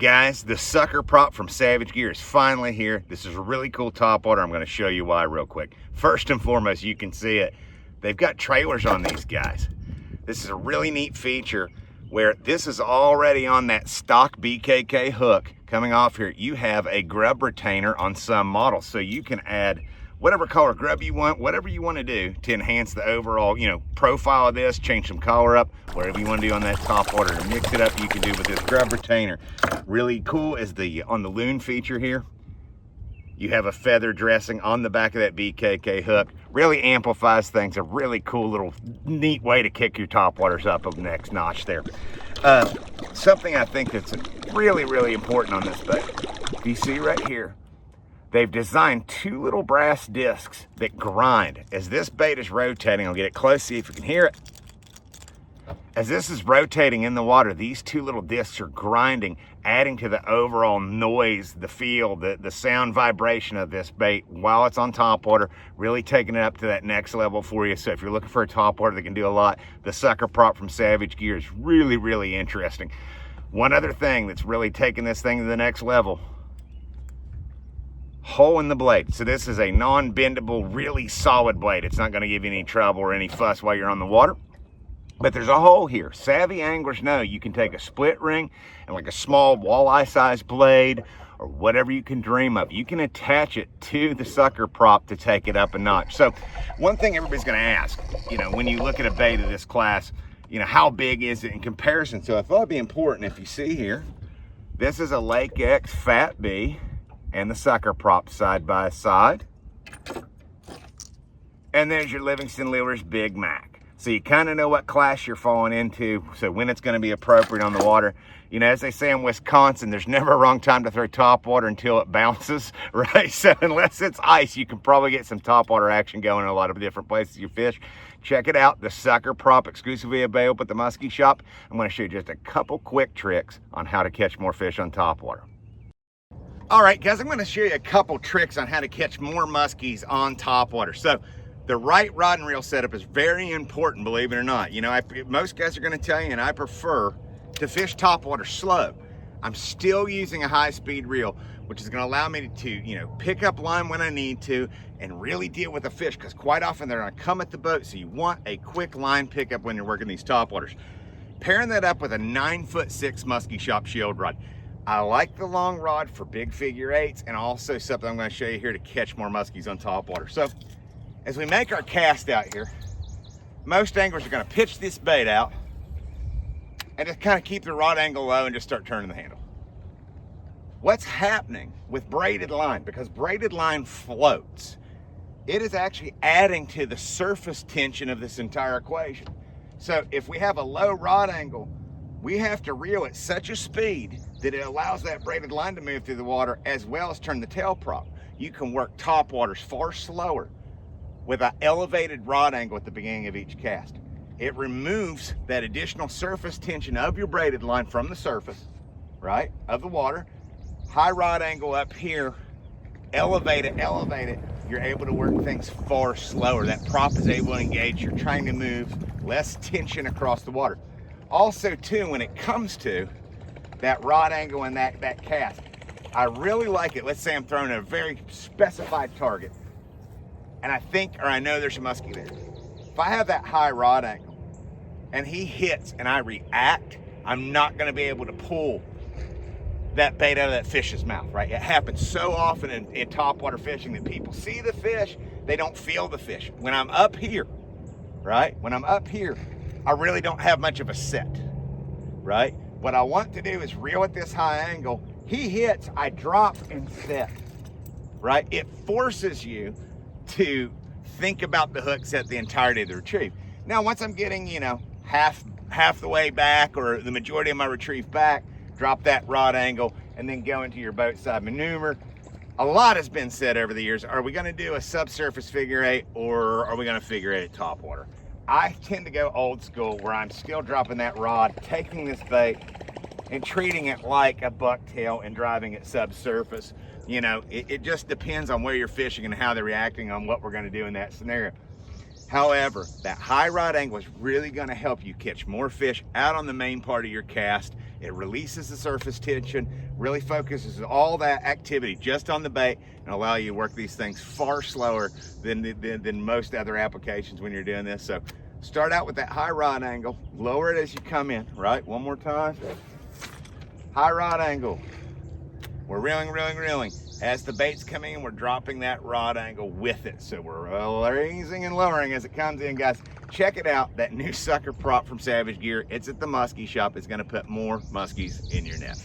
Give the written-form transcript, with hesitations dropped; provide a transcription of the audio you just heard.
Guys, the sucker prop from Savage Gear is finally here. This is a really cool topwater. I'm going to show you why real quick. First and foremost, you can see it. They've got trailers on these guys. This is a really neat feature where this is already on that stock BKK hook coming off here. You have a grub retainer on some models, so you can add whatever color grub you want, whatever you want to do to enhance the overall, profile of this, change some color up, whatever you want to do on that topwater to mix it up, you can do with this grub retainer. Really cool is on the loon feature here, you have a feather dressing on the back of that BKK hook. Really amplifies things. A really cool little neat way to kick your topwaters up a next notch there. Something I think that's really, really important on this bait. You see right here, they've designed two little brass discs that grind. As this bait is rotating, I'll get it close, see if you can hear it. As this is rotating in the water, these two little discs are grinding, adding to the overall noise, the feel, the sound vibration of this bait while it's on topwater, really taking it up to that next level for you. So if you're looking for a topwater that can do a lot, the sucker prop from Savage Gear is really, really interesting. One other thing that's really taking this thing to the next level, hole in the blade. So this is a non-bendable, really solid blade. It's not going to give you any trouble or any fuss while you're on the water. But there's a hole here. Savvy anglers know you can take a split ring and like a small walleye size blade or whatever you can dream of. You can attach it to the sucker prop to take it up a notch. So one thing everybody's going to ask, when you look at a bait of this class, how big is it in comparison? So I thought it'd be important if you see here, this is a Lake X Fat B and the sucker prop side by side. And there's your Livingston Lures Big Mac. So you kind of know what class you're falling into, so when it's going to be appropriate on the water. As they say in Wisconsin, there's never a wrong time to throw topwater until it bounces, right? So unless it's ice, you can probably get some topwater action going in a lot of different places you fish. Check it out, the sucker prop exclusively available at the Musky Shop. I'm going to show you just a couple quick tricks on how to catch more fish on topwater. All right, guys, I'm going to show you a couple tricks on how to catch more muskies on topwater. So the right rod and reel setup is very important, believe it or not. Most guys are going to tell you, and I prefer to fish topwater slow. I'm still using a high-speed reel, which is going to allow me to, pick up line when I need to and really deal with the fish, because quite often they're going to come at the boat, so you want a quick line pickup when you're working these topwaters. Pairing that up with a 9'6" Musky Shop shield rod. I like the long rod for big figure 8s, and also something I'm going to show you here to catch more muskies on topwater. So as we make our cast out here, most anglers are going to pitch this bait out and just kind of keep the rod angle low and just start turning the handle. What's happening with braided line, because braided line floats, it is actually adding to the surface tension of this entire equation. So if we have a low rod angle, we have to reel at such a speed that it allows that braided line to move through the water as well as turn the tail prop. You can work topwaters far slower with an elevated rod angle at the beginning of each cast. It removes that additional surface tension of your braided line from the surface, right, of the water. High rod angle up here, elevate it, you're able to work things far slower. That prop is able to engage, you're trying to move less tension across the water. Also too, when it comes to that rod angle and that cast, I really like it. Let's say I'm throwing a very specified target, and I know there's a muskie there. If I have that high rod angle and he hits and I react, I'm not going to be able to pull that bait out of that fish's mouth, right? It happens so often in topwater fishing that people see the fish, they don't feel the fish. When I'm up here, right? When I'm up here, I really don't have much of a set, right? What I want to do is reel at this high angle. He hits, I drop and set, right? It forces you to think about the hook set the entirety of the retrieve. Now, once I'm getting, half the way back or the majority of my retrieve back, drop that rod angle and then go into your boat side maneuver. A lot has been said over the years. Are we going to do a subsurface figure 8 or are we going to figure 8 at topwater? I tend to go old school where I'm still dropping that rod, taking this bait and treating it like a bucktail and driving it subsurface. It just depends on where you're fishing and how they're reacting on what we're going to do in that scenario. However, that high rod angle is really going to help you catch more fish out on the main part of your cast. It releases the surface tension, really focuses all that activity just on the bait, and allow you to work these things far slower than most other applications when you're doing this. So start out with that high rod angle, lower it as you come in, right? One more time. High rod angle. We're reeling, reeling, reeling. As the bait's coming in, we're dropping that rod angle with it. So we're raising and lowering as it comes in, guys. Check it out, that new sucker prop from Savage Gear. It's at the Musky Shop. It's gonna put more muskies in your net.